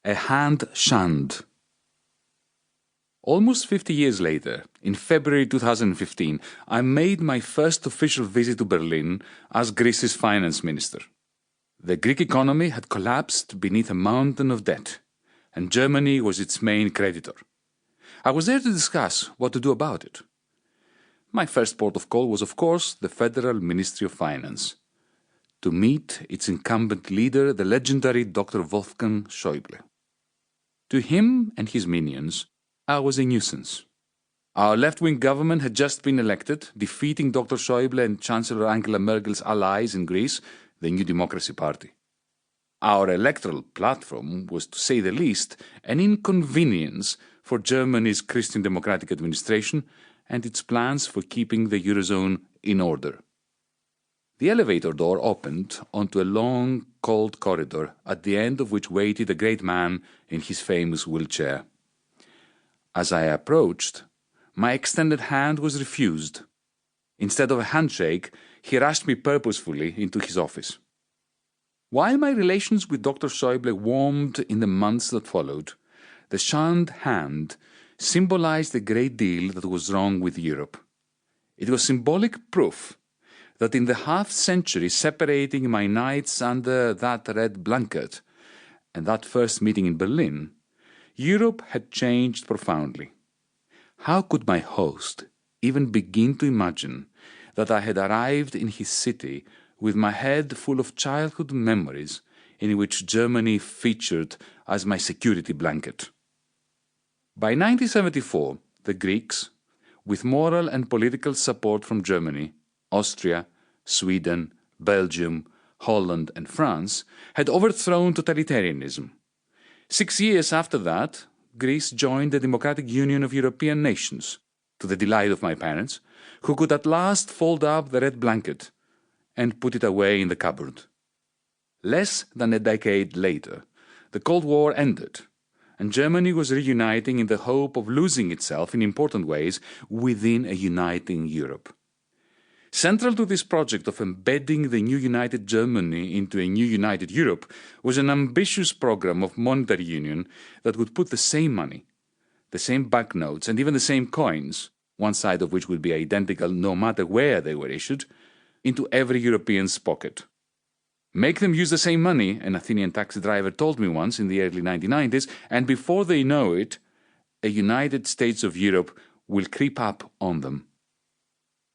A hand shunned. Almost 50 years later, in February 2015, I made my first official visit to Berlin as Greece's finance minister. The Greek economy had collapsed beneath a mountain of debt, and Germany was its main creditor. I was there to discuss what to do about it. My first port of call was, of course, the Federal Ministry of Finance, to meet its incumbent leader, the legendary Dr. Wolfgang Schäuble. To him and his minions, I was a nuisance. Our left-wing government had just been elected, defeating Dr. Schäuble and Chancellor Angela Merkel's allies in Greece, the New Democracy Party. Our electoral platform was, to say the least, an inconvenience for Germany's Christian democratic administration and its plans for keeping the Eurozone in order. The elevator door opened onto a long, cold corridor, at the end of which waited a great man in his famous wheelchair. As I approached, my extended hand was refused. Instead of a handshake, he rushed me purposefully into his office. While my relations with Dr. Schäuble warmed in the months that followed, the shunned hand symbolized a great deal that was wrong with Europe. It was symbolic proof that in the half-century separating my nights under that red blanket and that first meeting in Berlin, Europe had changed profoundly. How could my host even begin to imagine that I had arrived in his city with my head full of childhood memories in which Germany featured as my security blanket? By 1974, the Greeks, with moral and political support from Germany, Austria, Sweden, Belgium, Holland and France, had overthrown totalitarianism. 6 years after that, Greece joined the Democratic Union of European Nations, to the delight of my parents, who could at last fold up the red blanket and put it away in the cupboard. Less than a decade later, the Cold War ended, and Germany was reuniting in the hope of losing itself in important ways within a uniting Europe. Central to this project of embedding the new united Germany into a new united Europe was an ambitious program of monetary union that would put the same money, the same banknotes, and even the same coins, one side of which would be identical no matter where they were issued, into every European's pocket. Make them use the same money, an Athenian taxi driver told me once in the early 1990s, and before they know it, a United States of Europe will creep up on them.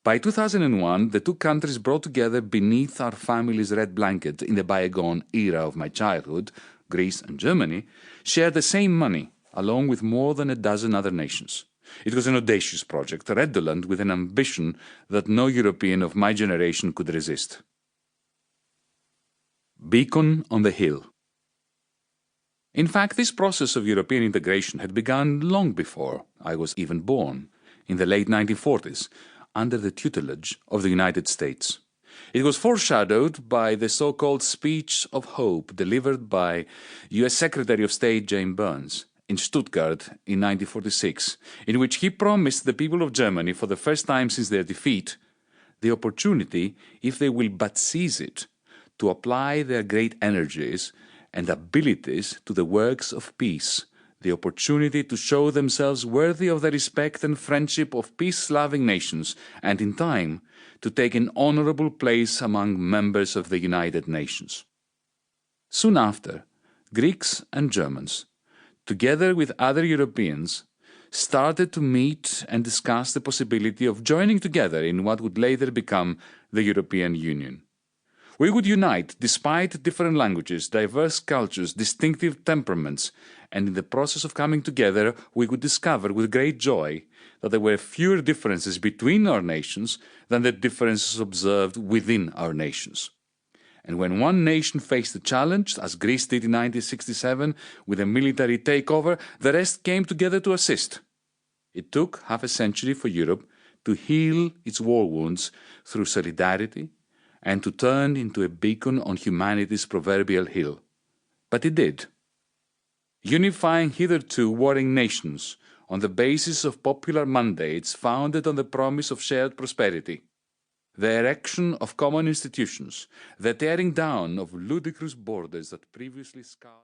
By 2001, the two countries brought together beneath our family's red blanket in the bygone era of my childhood, Greece and Germany, shared the same money, along with more than a dozen other nations. It was an audacious project, redolent with an ambition that no European of my generation could resist. Beacon on the Hill. In fact, this process of European integration had begun long before I was even born, in the late 1940s, under the tutelage of the United States. It was foreshadowed by the so-called Speech of Hope delivered by U.S. Secretary of State James Burns in Stuttgart in 1946, in which he promised the people of Germany, for the first time since their defeat, the opportunity, if they will but seize it, to apply their great energies and abilities to the works of peace, the opportunity to show themselves worthy of the respect and friendship of peace-loving nations, and in time to take an honorable place among members of the United Nations. Soon after, Greeks and Germans, together with other Europeans, started to meet and discuss the possibility of joining together in what would later become the European Union. We would unite despite different languages, diverse cultures, distinctive temperaments, and in the process of coming together, we would discover with great joy that there were fewer differences between our nations than the differences observed within our nations. And when one nation faced a challenge, as Greece did in 1967 with a military takeover, the rest came together to assist. It took half a century for Europe to heal its war wounds through solidarity, and to turn into a beacon on humanity's proverbial hill. But it did. Unifying hitherto warring nations on the basis of popular mandates founded on the promise of shared prosperity, the erection of common institutions, the tearing down of ludicrous borders that previously scarred